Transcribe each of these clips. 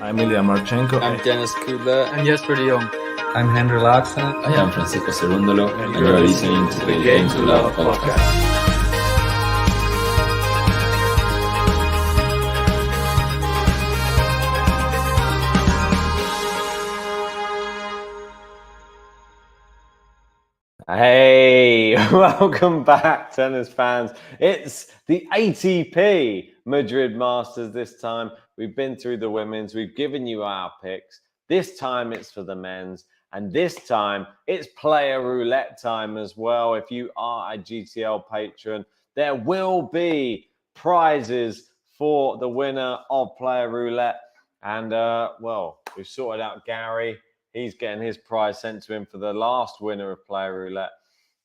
I'm Ilya Marchenko. I'm Dennis Kudla. I'm Jesper de Jong. I'm Henry Laaksonen. I am Francisco Cerundolo, and you are listening to the Game to Love podcast. Hey, welcome back, tennis fans. It's the ATP Madrid Masters this time. We've been through the women's. We've given you our picks. This time it's for the men's. And this time it's player roulette time as well. If you are a GTL patron, there will be prizes for the winner of player roulette. And, well, we've sorted out Gary. He's getting his prize sent to him for the last winner of Player Roulette.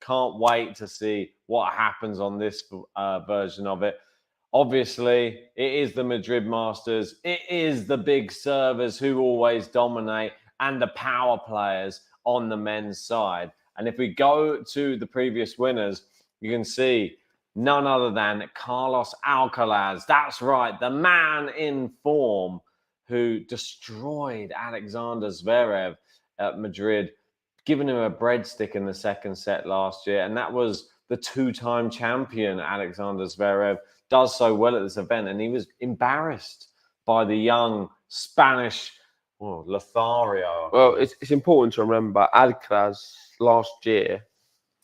Can't wait to see what happens on this version of it. Obviously, it is the Madrid Masters. It is the big servers who always dominate and the power players on the men's side. And if we go to the previous winners, you can see none other than Carlos Alcaraz. That's right, the man in form who destroyed Alexander Zverev at Madrid, giving him a breadstick in the second set last year. And that was the two-time champion, Alexander Zverev, does so well at this event. And he was embarrassed by the young Spanish Lothario. Well, it's important to remember Alcaraz last year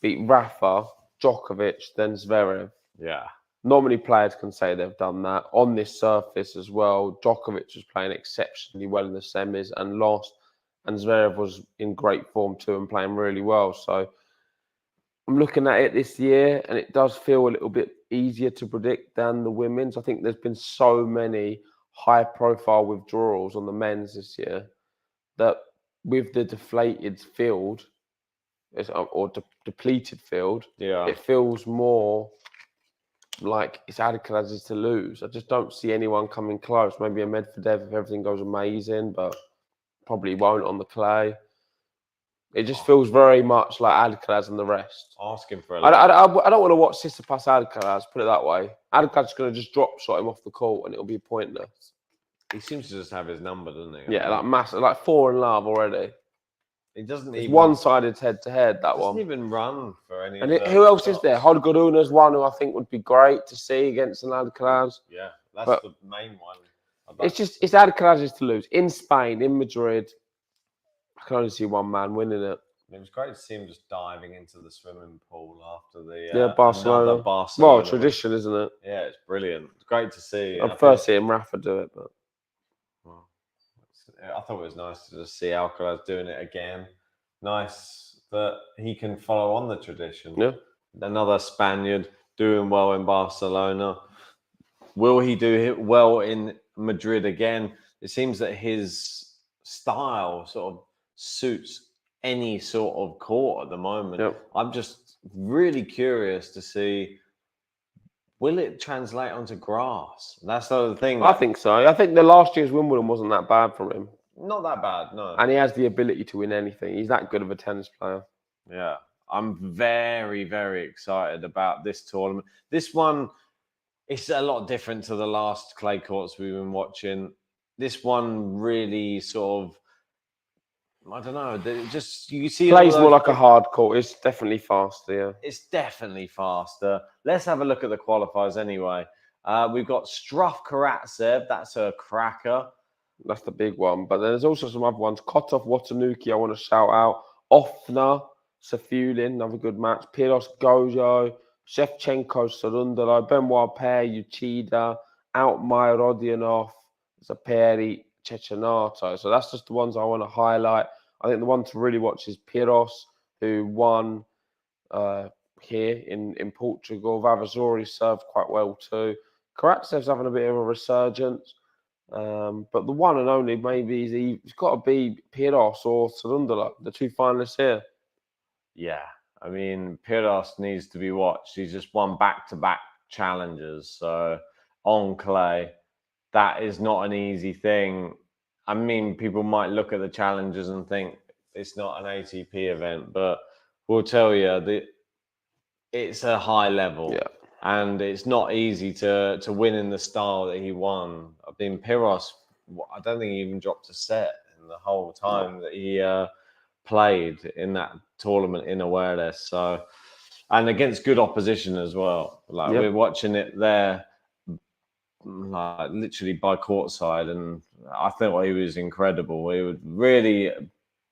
beat Rafa, Djokovic, then Zverev. Yeah. Not many players can say they've done that on this surface as well. Djokovic was playing exceptionally well in the semis and lost, and Zverev was in great form too and playing really well. So I'm looking at it this year, and it does feel a little bit easier to predict than the women's. I think there's been so many high-profile withdrawals on the men's this year that with the deflated field or depleted field, it feels more like it's Alcaraz's to lose. I just don't see anyone coming close. Maybe a Medvedev if everything goes amazing, but probably won't on the clay. It just feels very much like Alcaraz and the rest. Asking for a I don't want to watch Tsitsipas Alcaraz, put it that way. Alcaraz's going to just drop shot him off the court and it'll be pointless. He seems to just have his number, doesn't he? Yeah, like massive, like 4 in love already. He doesn't It's even one-sided head-to-head, that one. Doesn't even run for any. And who else is there? Hodgaruna's one who I think would be great to see against an Alcaraz. Yeah, that's the main one. It's Alcaraz's to lose in Spain, in Madrid. I can only see one man winning it. It was great to see him just diving into the swimming pool after the Barcelona. Well, tradition, isn't it? Yeah, it's brilliant. It's great to see. I'd first see him Rafa do it, but I thought it was nice to just see Alcaraz doing it again. Nice that he can follow on the tradition. Yeah. Another Spaniard doing well in Barcelona. Will he do well in Madrid again? It seems that his style sort of suits any sort of court at the moment. Yep. I'm just really curious to see, will it translate onto grass? That's the other thing. I think so. I think the last year's Wimbledon wasn't that bad for him. Not that bad, no. And he has the ability to win anything. He's that good of a tennis player. Yeah. I'm very, very excited about this tournament. This one, it's a lot different to the last clay courts we've been watching. This one really sort of, I don't know, just you see. Plays more like a hard court. It's definitely faster, yeah. It's definitely faster. Let's have a look at the qualifiers anyway. We've got Struff Karatsev. That's a cracker. That's the big one. But there's also some other ones. Kotov, Watanuki, I want to shout out. Ofner, Safulin, another good match. Piros, Gojo, Shevchenko, Cerundolo, Benoit Paire, Uchida, Altmaier, Rodionov, Zaperi, Cecchinato. So that's just the ones I want to highlight. I think the one to really watch is Piros, who won here in Portugal. Vavasori served quite well too. Karatsev's having a bit of a resurgence. But the one and only maybe he's got to be Piros or Cerundolo, the two finalists here. Yeah, I mean, Piros needs to be watched. He's just won back-to-back challenges. So on clay, that is not an easy thing. I mean, people might look at the challenges and think it's not an ATP event, but we'll tell you that it's a high level. Yeah. And it's not easy to win in the style that he won. I mean, Piros I don't think he even dropped a set in the whole time that he played in that tournament in Awareness. So, and against good opposition as well. Like we're watching it there, like literally by courtside, and I thought he was incredible. He would really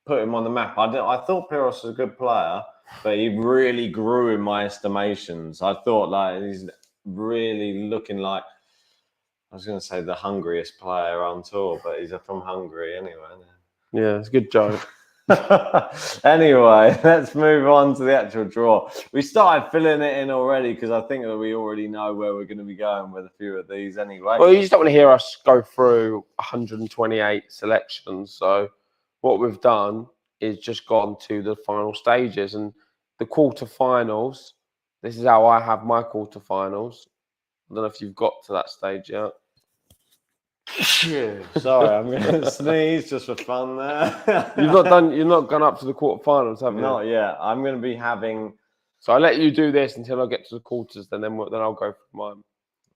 put him on the map. I thought Piros was a good player, but he really grew in my estimations. I thought like he's really looking like, I was going to say the hungriest player on tour, but he's from Hungary anyway. Yeah, it's a good joke. Anyway, let's move on to the actual draw. We started filling it in already because I think that we already know where we're going to be going with a few of these anyway. Well, you just don't want to hear us go through 128 selections. So what we've done is just gone to the final stages and the quarterfinals. This is how I have my quarterfinals. I don't know if you've got to that stage yet. Sorry, I'm going to sneeze just for fun there. You've not gone up to the quarterfinals, have you? Not yet. I'm going to be having. So I let you do this until I get to the quarters, then I'll go for mine.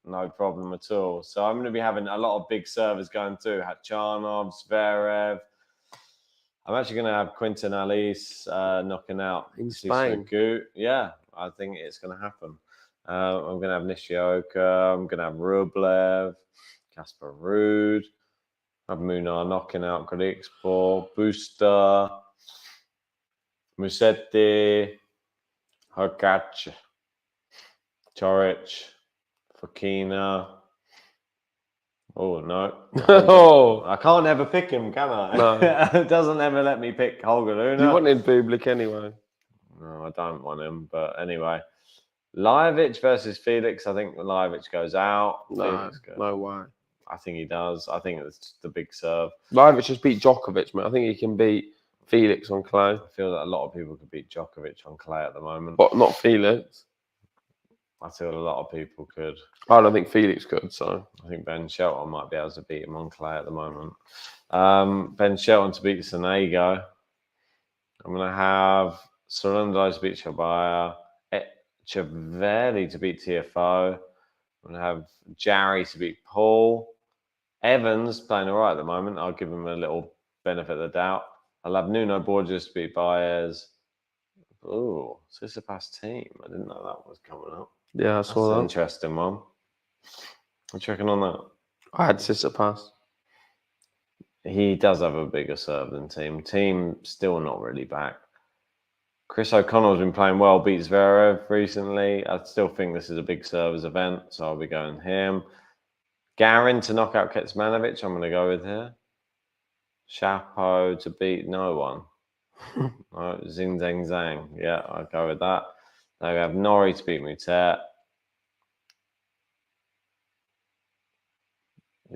No problem at all. So I'm going to be having a lot of big servers going too. Khachanov, Zverev. I'm actually going to have Quinton Alice knocking out in Spain. Yeah, I think it's going to happen. I'm going to have Nishioka. I'm going to have Rublev, Casper Ruud. I have Munar knocking out Grigspor, Booster, Musetti, Hurkacz, Chorich, Fokina. Oh, no. I can't ever pick him, can I? No. It doesn't ever let me pick Holger Luna. You wanted Bublik anyway. No, I don't want him. But anyway, Lajovic versus Felix. I think Lajovic goes out. No way. I think he does. I think it's just the big serve. Lajovic just beat Djokovic, man. I think he can beat Felix on clay. I feel that a lot of people could beat Djokovic on clay at the moment. But not Felix. I feel a lot of people could. I don't think Felix could, so. I think Ben Shelton might be able to beat him on clay at the moment. Ben Shelton to beat Sonego. I'm going to have Cerundolo to beat Chabaya. Etcheverry to beat TFO. I'm going to have Jarry to beat Paul. Evans playing all right at the moment. I'll give him a little benefit of the doubt. I'll have Nuno Borges to beat Baez. Oh, Tsitsipas team. I didn't know that was coming up. Yeah, I saw that. Interesting one. What you reckon on that? I had Tsitsipas. He does have a bigger serve than Team. Team still not really back. Chris O'Connell's been playing well, beat Zverev recently. I still think this is a big servers event, so I'll be going him. Garin to knock out Kecmanovic, I'm going to go with here. Chapo to beat no one. No, Zing Zang Zang. Yeah, I'll go with that. Now we have Norrie to beat Mutet.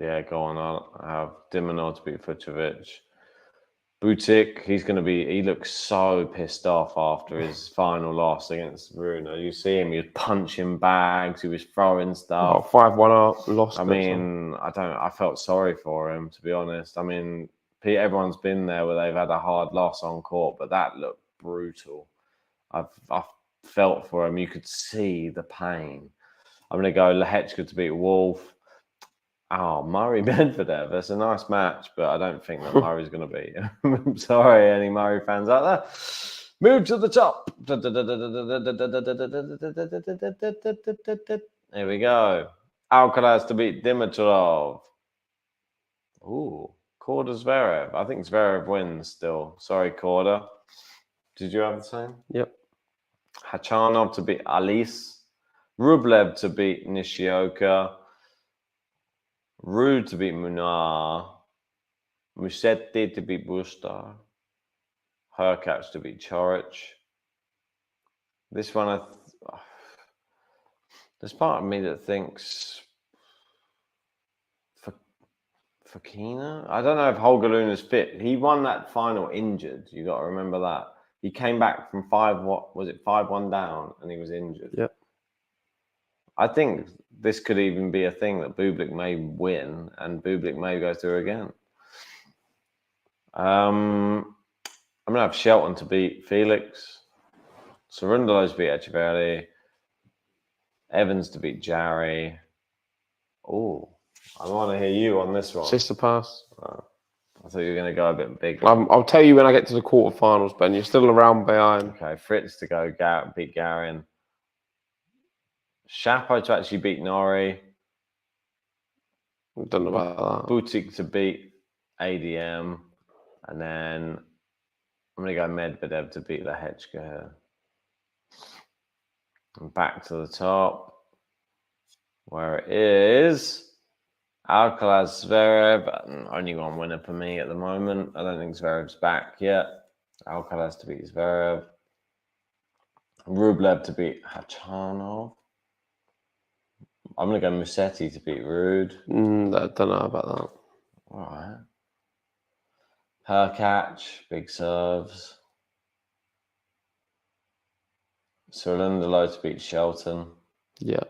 Yeah, go on. I'll have Dimonov to beat Fucsovic. Butik, he looks so pissed off after his final loss against Bruno. You see him, he was punching bags, he was throwing stuff. 5-1 loss. I mean, I felt sorry for him, to be honest. I mean, everyone's been there where they've had a hard loss on court, but that looked brutal. I've felt for him. You could see the pain. I'm going to go Lehechka to beat Wolf. Oh, Murray Medvedev. That's a nice match, but I don't think that Murray's going to beat him. Sorry, any Murray fans out there. Move to the top. Here we go. Alcaraz to beat Dimitrov. Ooh, Korda Zverev. I think Zverev wins still. Sorry, Korda. Did you have the same? Yep. Khachanov to beat Alice. Rublev to beat Nishioka. Ruud to beat Munar. Musetti to beat Busta. Hurkacz to beat Chorich. This one, there's part of me that thinks Fokina. I don't know if Holger Luna's fit. He won that final injured. You got to remember that. He came back from 5-1 down, and he was injured. Yep. I think this could even be a thing that Bublik may win, and Bublik may go through again. I'm going to have Shelton to beat Felix. Cerundolo to beat Etcheverry. Evans to beat Jarry. Oh, I want to hear you on this one. Tsitsipas. I thought you were going to go a bit bigger. I'll tell you when I get to the quarterfinals, Ben. You're still around behind. Okay, Fritz to go beat Garin. Chapo to actually beat Norrie. I don't know about that. Boutique to beat ADM. And then I'm going to go Medvedev to beat Lehechka. And back to the top, where it is Alcaraz, Zverev. Only one winner for me at the moment. I don't think Zverev's back yet. Alcaraz to beat Zverev. Rublev to beat Khachanov. I'm going to go Musetti to beat Rude. I don't know about that. All right. Hurkacz, big serves. Cerundolo to beat Shelton. Yeah.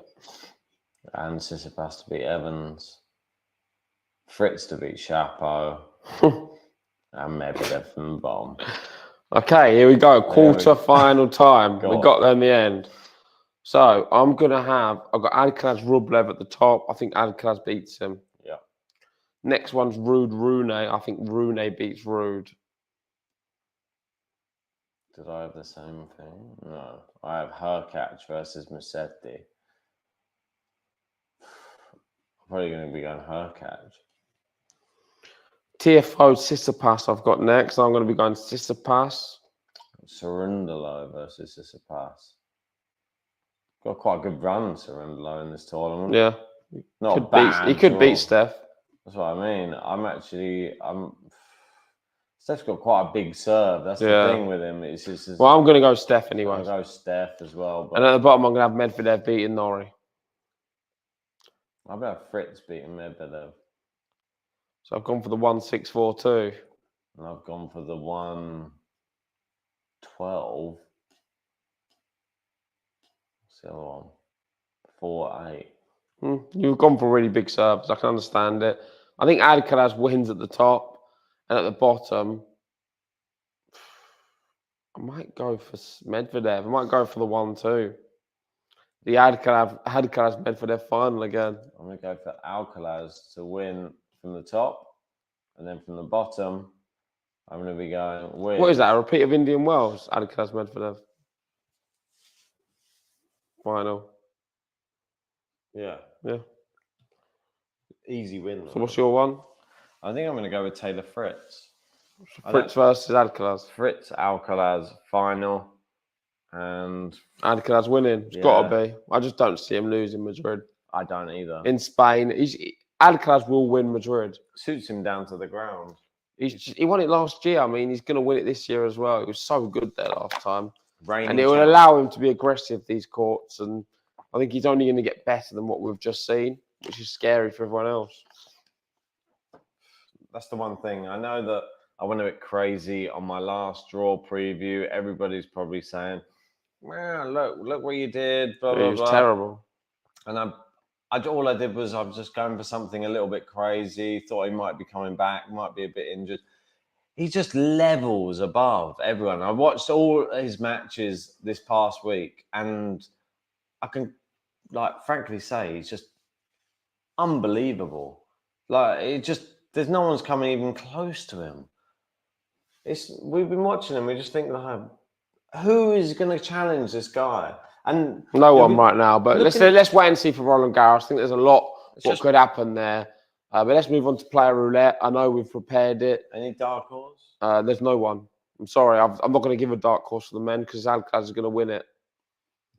And Tsitsipas to beat Evans. Fritz to beat Chapo. And Medvedev from the bottom. Okay, here we go. Quarter-final time. We got there in the end. So I've got Alcaraz Rublev at the top. I think Alcaraz beats him. Yeah. Next one's Rude Rune. I think Rune beats Rude. Did I have the same thing? No. I have Hurkacz versus Musetti. I'm probably going to be going Hurkacz. TFO Tsitsipas I've got next. I'm going to be going Tsitsipas. Cerundolo versus Tsitsipas. Got quite a good run, Cerundolo, in this tournament. Yeah. Not bad. He could beat Steph. That's what I mean. Steph's got quite a big serve. That's the thing with him. Well, I'm going to go Steph anyway. I'll go Steph as well. But and at the bottom, I'm going to have Medvedev beating Norrie. I'll have Fritz beating Medvedev. So I've gone for the 1-6-4-2. And I've gone for the 1-12. What's the other one? 4-8. You've gone for really big serves. I can understand it. I think Alcaraz wins at the top. And at the bottom, I might go for Medvedev. I might go for the 1-2. The Alcaraz Medvedev final again. I'm going to go for Alcaraz to win from the top. And then from the bottom, I'm going to be going with... What is that? A repeat of Indian Wells? Alcaraz Medvedev final. Yeah. Easy win. So what's your one? I think I'm going to go with Taylor Fritz. Fritz versus Alcaraz. Fritz, Alcaraz, final. And... Alcaraz winning. It's got to be. I just don't see him losing Madrid. I don't either. In Spain, Alcaraz will win Madrid. Suits him down to the ground. He won it last year. I mean, he's going to win it this year as well. He was so good there last time. And it will allow him to be aggressive, these courts. And I think he's only going to get better than what we've just seen, which is scary for everyone else. That's the one thing. I know that I went a bit crazy on my last draw preview. Everybody's probably saying, well, look what you did. Blah, blah, It was blah. terrible. And all I did was I was just going for something a little bit crazy. Thought he might be coming back, might be a bit injured. He just levels above everyone. I watched all his matches this past week, and I can, frankly say he's just unbelievable. There's no one's coming even close to him. We've been watching him. We just think, who is going to challenge this guy? And no one right now. But let's wait and see for Roland Garros. I think there's a lot what could happen there. But let's move on to player roulette. I know we've prepared it. Any dark horse? There's no one. I'm sorry. I'm not going to give a dark horse for the men because Alcaraz is going to win it.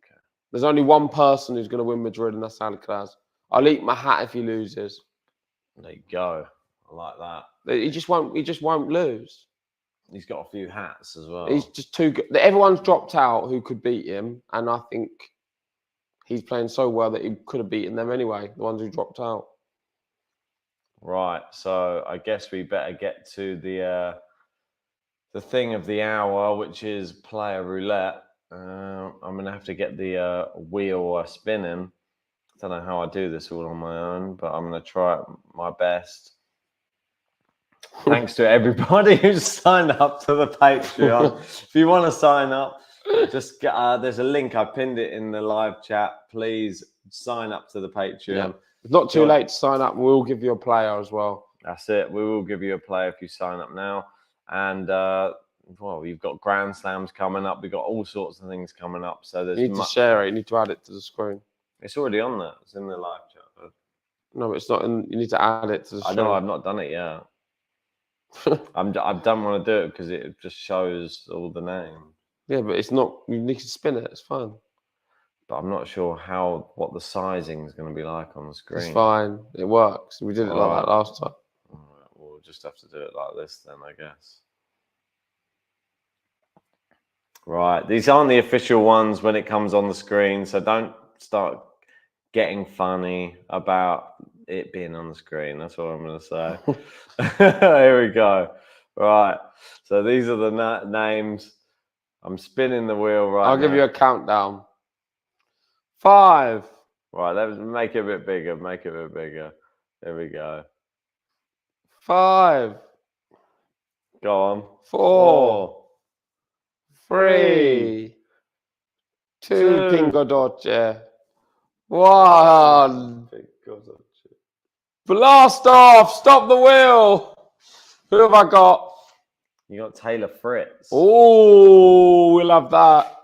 Okay. There's only one person who's going to win Madrid, and that's Alcaraz. I'll eat my hat if he loses. There you go. I like that. He just won't lose. He's got a few hats as well. He's just too good. Everyone's dropped out who could beat him, and I think he's playing so well that he could have beaten them anyway, the ones who dropped out. Right, so I guess we better get to the thing of the hour, which is player roulette. I'm going to have to get the wheel spinning. I don't know how I do this all on my own, but I'm going to try my best. Thanks to everybody who's signed up to the Patreon. If you want to sign up, just there's a link. I pinned it in the live chat. Please sign up to the Patreon. It's not too late to sign up. We'll give you a player as well. That's it. We will give you a player if you sign up now. And, well, you've got Grand Slams coming up. We've got all sorts of things coming up. So there's You need to share it. You need to add it to the screen. It's already on there. It's in the live chat. No, it's not. You need to add it to the screen. I know. I've not done it yet. I don't want to do it because it just shows all the names. Yeah, but it's not. You need to spin it. It's fine. But I'm not sure what the sizing is going to be like on the screen. It's fine. It works. We did it like that last time. All right, we'll just have to do it like this then, I guess. Right. These aren't the official ones when it comes on the screen, so don't start getting funny about it being on the screen. That's what I'm going to say. Here we go. Right. So these are the names. I'm spinning the wheel right now. I'll give you a countdown. 5. Right, let's make it a bit bigger. Make it a bit bigger. There we go. 5. Go on. 4. 3. 2. Pingo 1. Blast off! Stop the wheel! Who have I got? You got Taylor Fritz. Oh, we'll have that.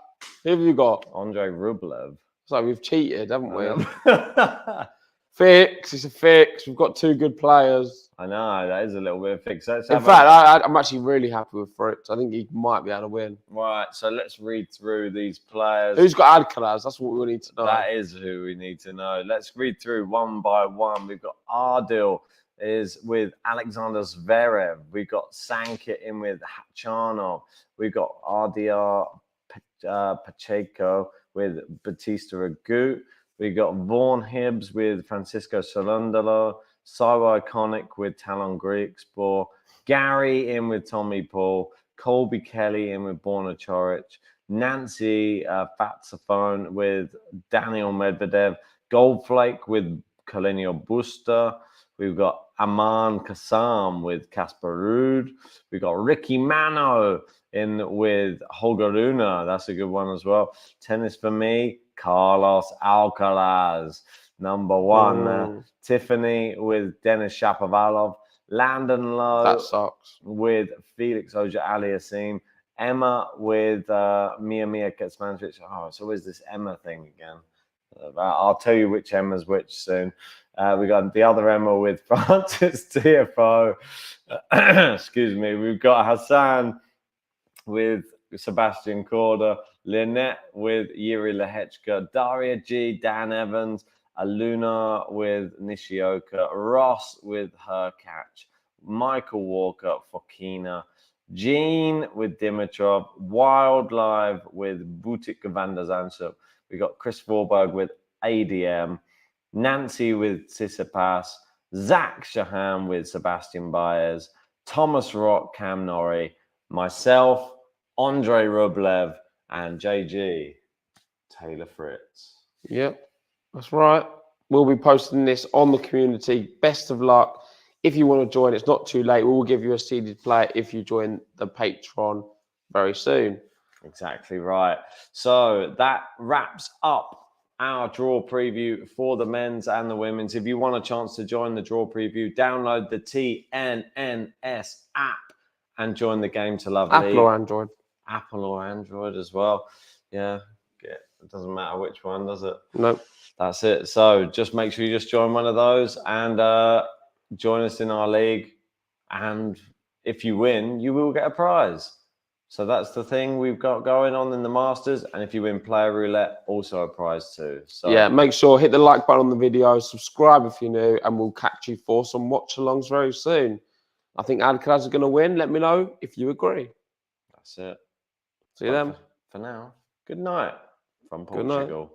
Who have you got? Andre Rublev. So we've cheated, haven't we? Fix. It's a fix. We've got 2 good players. I know, that is a little bit of fix. In fact, I'm actually really happy with Fritz. I think he might be able to win. Right, so let's read through these players. Who's got Alcaraz? That's what we need to know. That is who we need to know. Let's read through one by one. We've got Ardil is with Alexander Zverev. We've got Sankit in with Hachanov. We've got RDR Pacheco with Batista Agut. We got Vaughan Hibbs with Francisco Solundolo, Saiwa Iconic with Talon Griekspoor, Gary in with Tommy Paul, Colby Kelly in with Borna Choric, Nancy Fatsaphone with Daniel Medvedev, Goldflake with Kalinio Busta. We've got Aman Kassam with Casper Ruud. We've got Ricky Mano in with Holger Rune. That's a good one as well. Tennis for me, Carlos Alcaraz. Number 1. Tiffany with Denis Shapovalov. Landon Lowe. That sucks. With Felix Auger-Aliassime. Emma with Mia Kecmanovic. Oh, it's always this Emma thing again. I'll tell you which Emma's which soon. We got the other Emma with Francis Tiafoe. Excuse me. We've got Hassan with Sebastian Korda, Lynette with Yuri Lehechka, Daria G, Dan Evans, Aluna with Nishioka, Ross with Herkach, Michael Walker, Fokina, Jean with Dimitrov, Wildlife with Butik van der Zandschulp. We got Chris Vorberg with ADM, Nancy with Tsitsipas, Zach Shahan with Sebastian Baez, Thomas Rock, Cam Norrie, myself, Andre Rublev, and JG, Taylor Fritz. Yep, that's right. We'll be posting this on the community. Best of luck. If you want to join, it's not too late. We will give you a seeded player if you join the Patreon very soon. Exactly right. So that wraps up our draw preview for the men's and the women's. If you want a chance to join the draw preview, download the TNNS app and join the Game to Love Apple League. or Android. Apple or Android as well. Yeah, it doesn't matter which one, does it? Nope. That's it. So just make sure you just join one of those and join us in our league. And if you win, you will get a prize. So that's the thing we've got going on in the Masters. And if you win Player Roulette, also a prize too. So yeah, make sure hit the like button on the video, subscribe if you're new, and we'll catch you for some watch-alongs very soon. I think Alcaraz is going to win. Let me know if you agree. That's it. See you then. For now, good night from Good night. Portugal.